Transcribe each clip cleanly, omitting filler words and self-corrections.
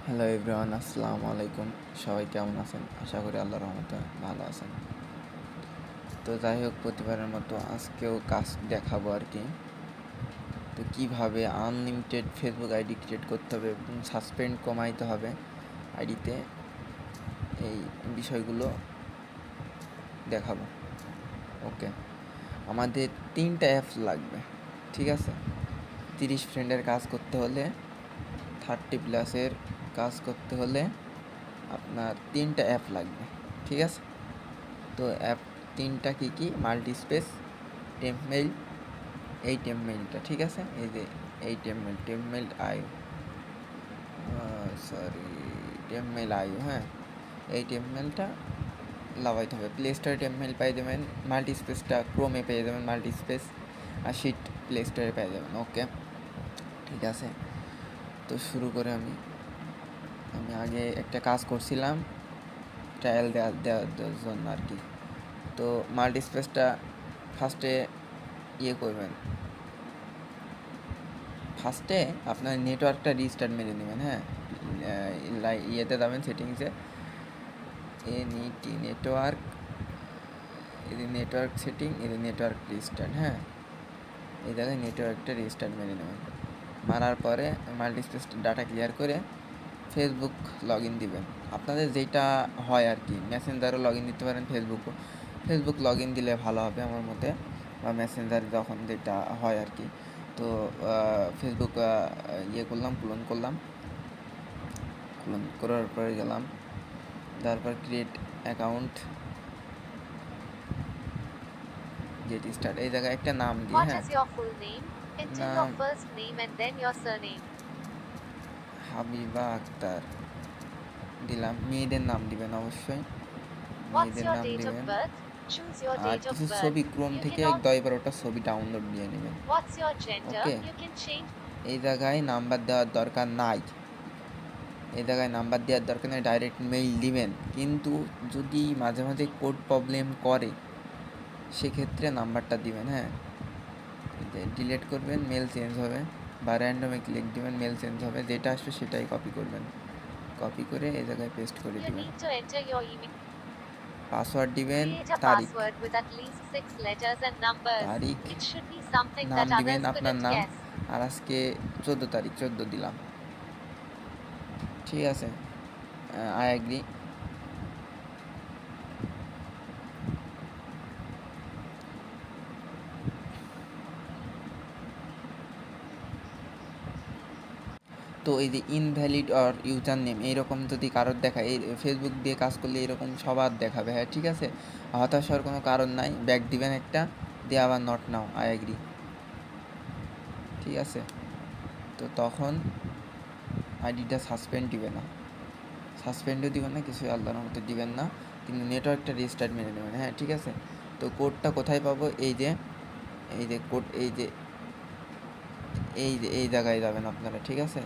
Hello everyone, আসসালামু আলাইকুম। সবাই কেমন আছেন? আশা করি আল্লাহর রহমতে ভালো আছেন। তো যাই হোক, প্রতিবারের মতো আজকেও কাজ দেখাবো আর কি। তো কীভাবে আনলিমিটেড ফেসবুক আইডি ক্রিয়েট করতে হবে এবং সাসপেন্ড কমাইতে হবে আইডিতে, এই বিষয়গুলো দেখাবো। ওকে, আমাদের 3টা অ্যাপ লাগবে, ঠিক আছে? 30 ফ্রেন্ডের কাজ করতে হলে, 30+ কাজ করতে হলে আপনার 3টা অ্যাপ লাগবে, ঠিক আছে? তো অ্যাপ 3টা কী কী? মাল্টিস্পেস, টেম্পমেইল, এই টেম্পমেইলটা, ঠিক আছে? এই যে এই টেম্পমেইল আইও, টেম্পমেইল আইও, হ্যাঁ, এই টেম্পমেইলটা লাগাইতে হবে। প্লে স্টোরে টেম্পমেইল পেয়ে যাবেন, মাল্টিস্পেসটা ক্রোমে পেয়ে যাবেন, মাল্টিস্পেস আর শিট প্লে স্টোরে পেয়ে যাবেন। ওকে, ঠিক আছে। তো শুরু করে আমি আগে একটা কাজ করছিলাম ট্রায়াল দেওয়ার জন্য আর কি। তো মাল্টিস্পেসটা ফার্স্টে করবেন, ফার্স্টে আপনার নেটওয়ার্কটা রিস্টার্ট মেরে নেবেন। হ্যাঁ, ইয়েতে যাবেন সেটিংসে, network, network setting, network restart. হ্যাঁ, এই জায়গায় নেটওয়ার্কটা রিস্টার্ট মেরে নেবেন। মারার পরে মাল্টিস্পেস ডাটা ক্লিয়ার করে ফেসবুক লগ ইন দিবেন। আপনাদের যেটা হয় আর কি, মেসেঞ্জারও লগ ইন দিতে পারেন, ফেসবুক লগ ইন দিলে ভালো হবে আমার মতে, বা মেসেঞ্জার যখন যেটা হয় আর কি। তো ফেসবুক ক্লোন করার পরে গেলাম, তারপর ক্রিয়েট অ্যাকাউন্ট, গেট স্টার্ট, এই জায়গায় একটা নাম দিই। হ্যাঁ, নাম হাবিবা আক্তার দিলাম। মেয়েদের নাম দিবেন অবশ্যই, মেয়েদের নাম দিবেন। আর কিছু ছবি ক্রোম থেকে 10-12টা ছবি ডাউনলোড দিয়ে নেবেন। ওকে, এই জায়গায় নাম্বার দেওয়ার দরকার নাই, ডাইরেক্ট মেইল দিবেন। কিন্তু যদি মাঝে মাঝে কোড প্রবলেম করে সেক্ষেত্রে নাম্বারটা দিবেন। হ্যাঁ, ডিলিট করবেন, মেল চেঞ্জ হবে, বা র্যান্ডমে ক্লিক দিবেন, মেল চেঞ্জ হবে, যেটা আসবে সেটাই কপি করবেন, কপি করে এই জায়গায় পেস্ট করে দিবেন। পাসওয়ার্ড দিবেন, তারিখ, নাম দিবেন আপনার নাম, আর আজকে 14 তারিখ, 14 দিলাম, ঠিক আছে? I agree. তো এই যে ইনভ্যালিড অর ইউজার নেম এইরকম যদি কারোর দেখায়, এই ফেসবুক দিয়ে কাজ করলে এরকম সবার দেখাবে। হ্যাঁ, ঠিক আছে, হতাশ হওয়ার কোনো কারণ নাই, ব্যাক দিবেন একটা, দিয়ে আবার নট নাও, আই এগ্রি, ঠিক আছে? তো তখন আইডিটা সাসপেন্ডও দিবে না, কিছু আল্লাহর মতো দিবেন না, কিন্তু নেটওয়ার্কটা রিস্টার্ট মেরে নেবেন। হ্যাঁ, ঠিক আছে। তো কোডটা কোথায় পাবো? এই যে কোড, এই জায়গায় যাবেন আপনারা, ঠিক আছে?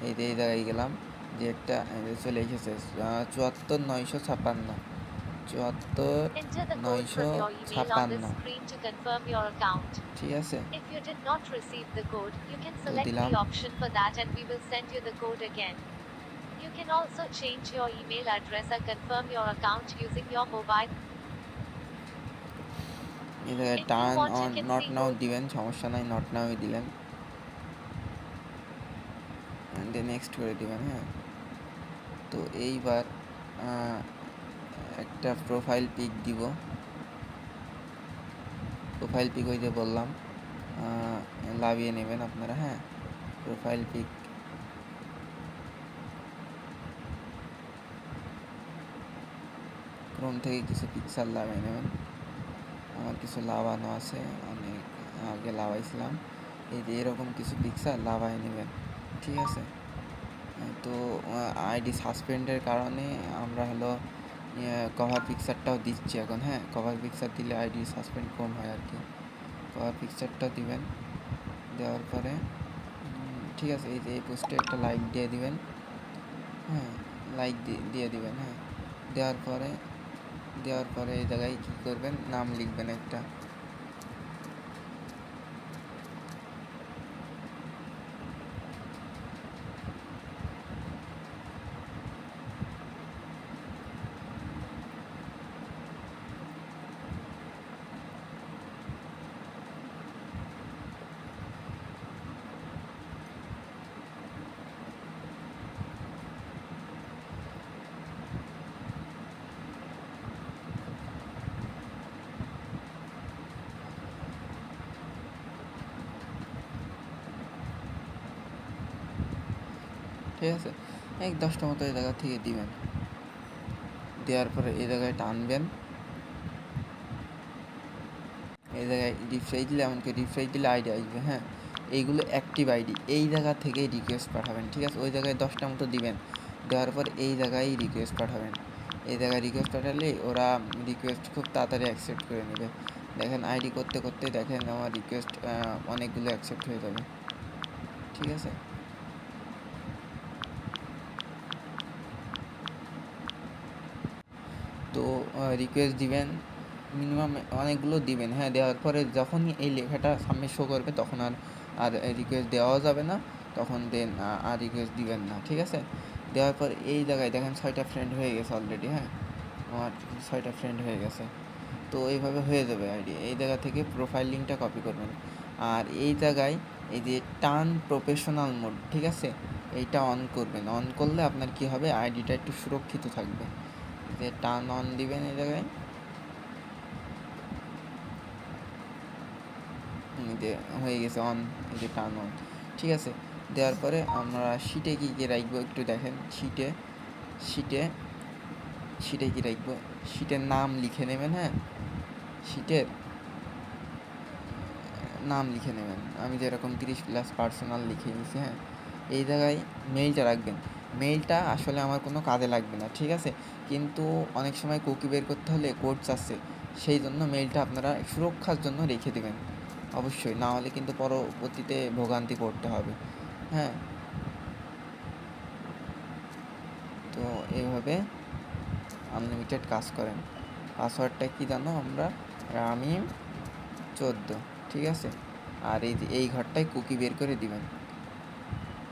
এই জায়গায় গেলাম, যে একটা চলে এসেছে 74,956, 74,956, ঠিক আছে? তো দিলাম। এই জায়গায় টার্ন অন নট নাও দিবেন, সমস্যা নাই, নট নাওই দিলেন, নেক্সট করে দিবেন। হ্যাঁ, তো এইবার একটা প্রোফাইল পিক দিব, প্রোফাইল পিক ওই যে বললাম লাভিয়ে নেবেন আপনারা। হ্যাঁ, প্রোফাইল পিক ক্রোম থেকে কিছু পিকচার লাভিয়ে নেবেন। আমার কিছু লাভানো আছে, অনেক আগে লাভাইছিলাম, এই যে এরকম কিছু পিকচার লাভাই নেবেন, ঠিক আছে? তো আইডি সাসপেন্ডের কারণে আমরা হলো কভার পিকচারটাও দিচ্ছি এখন। হ্যাঁ, কভার পিকচার দিলে আইডি সাসপেন্ড কম হয় আর কি। কভার পিকচারটা দিবেন, দেওয়ার পরে ঠিক আছে, এই যে এই পোস্টে একটা লাইক দিয়ে দিবেন। হ্যাঁ, লাইক দিয়ে দিবেন। হ্যাঁ, দেওয়ার পরে এই জায়গায় কী করবেন, নাম লিখবেন একটা, ঠিক আছে, 10টা মতো এই জায়গা থেকে দিবেন। দেওয়ার পরে এই জায়গায় টানবেন, এই জায়গায় রিফ্রেশ দিলে, এমনকি রিফ্রেশ দিলে আইডি আসবে। হ্যাঁ, এইগুলো অ্যাক্টিভ আইডি, এই জায়গা থেকেই রিকোয়েস্ট পাঠাবেন। ঠিক আছে, ওই জায়গায় 10টা মতো দিবেন, দেওয়ার পর এই জায়গায় রিকোয়েস্ট পাঠাবেন। এই জায়গায় রিকোয়েস্ট পাঠালে ওরা রিকোয়েস্ট খুব তাড়াতাড়ি অ্যাকসেপ্ট করে নেবে। দেখেন আইডি করতে করতে দেখেন আমার রিকোয়েস্ট অনেকগুলো অ্যাকসেপ্ট হয়ে যাবে। ঠিক আছে, তো রিকোয়েস্ট দিবেন, মিনিমাম অনেকগুলো দিবেন। হ্যাঁ, দেওয়ার পরে যখনই এই লেখাটা সামনে শো করবে তখন আর আর রিকোয়েস্ট দেওয়াও যাবে না, তখন দেন আর রিকোয়েস্ট দিবেন না। ঠিক আছে, দেওয়ার পর এই জায়গায় দেখেন 6টা ফ্রেন্ড হয়ে গেছে অলরেডি। হ্যাঁ, আমার 6টা ফ্রেন্ড হয়ে গেছে। তো এইভাবে হয়ে যাবে আইডি। এই জায়গা থেকে প্রোফাইল লিঙ্কটা কপি করবেন, আর এই জায়গায় এই যে টার্ন প্রফেশনাল মোড, ঠিক আছে, এইটা অন করবেন। অন করলে আপনার কি হবে, আইডিটা একটু সুরক্ষিত থাকবে। যে টার্ন অন দিবেন এই জায়গায়, যে হয়ে গেছে অন, এই যে টার্ন অন। ঠিক আছে, দেওয়ার পরে আমরা শিটে কী কী রাখবো একটু দেখেন। শিটে শিটে শিটে কী রাখবো, শিটের নাম লিখে নেবেন। হ্যাঁ, শিটের নাম লিখে নেবেন। আমি যেরকম 30+ পার্সোনাল লিখে নিয়েছি। হ্যাঁ, এই জায়গায় মেইলটা রাখবেন। মেইলটা আসলে আমার কোনো কাজে লাগবে না, ঠিক আছে, কিন্তু অনেক সময় কুকি বের করতে হলে কোড চাচ্ছে, সেই জন্য মেইলটা আপনারা সুরক্ষার জন্য রেখে দেবেন অবশ্যই, না হলে কিন্তু পরবর্তীতে ভোগান্তি পড়তে হবে। হ্যাঁ, তো এইভাবে আনলিমিটেড কাজ করেন। পাসওয়ার্ডটা কী জানো, আমরা রামিম 14, ঠিক আছে, আর এই যে এই ঘরটায় কুকি বের করে দিবেন।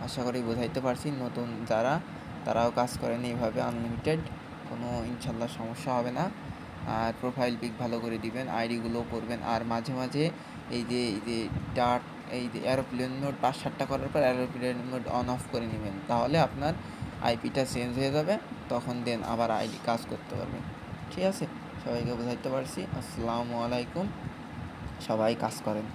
আশা করি বোঝাইতে পারছি। নতুন যারা, তারাও কাজ করেন এইভাবে আনলিমিটেড, কোনো ইনশাল্লাহ সমস্যা হবে না। আর প্রোফাইল পিক ভালো করে দিবেন, আইডিগুলোও করবেন, আর মাঝে মাঝে এই যে ডাট, এই যে এরোপ্লেন মোড 5-7টা করার পর এরোপ্লেন মোড অন অফ করে নেবেন, তাহলে আপনার আইপিটা চেঞ্জ হয়ে যাবে, তখন দেন আবার আইডি কাজ করতে পারবেন। ঠিক আছে, সবাইকে বোঝাইতে পারছি। আসসালামু আলাইকুম, সবাই কাজ করেন।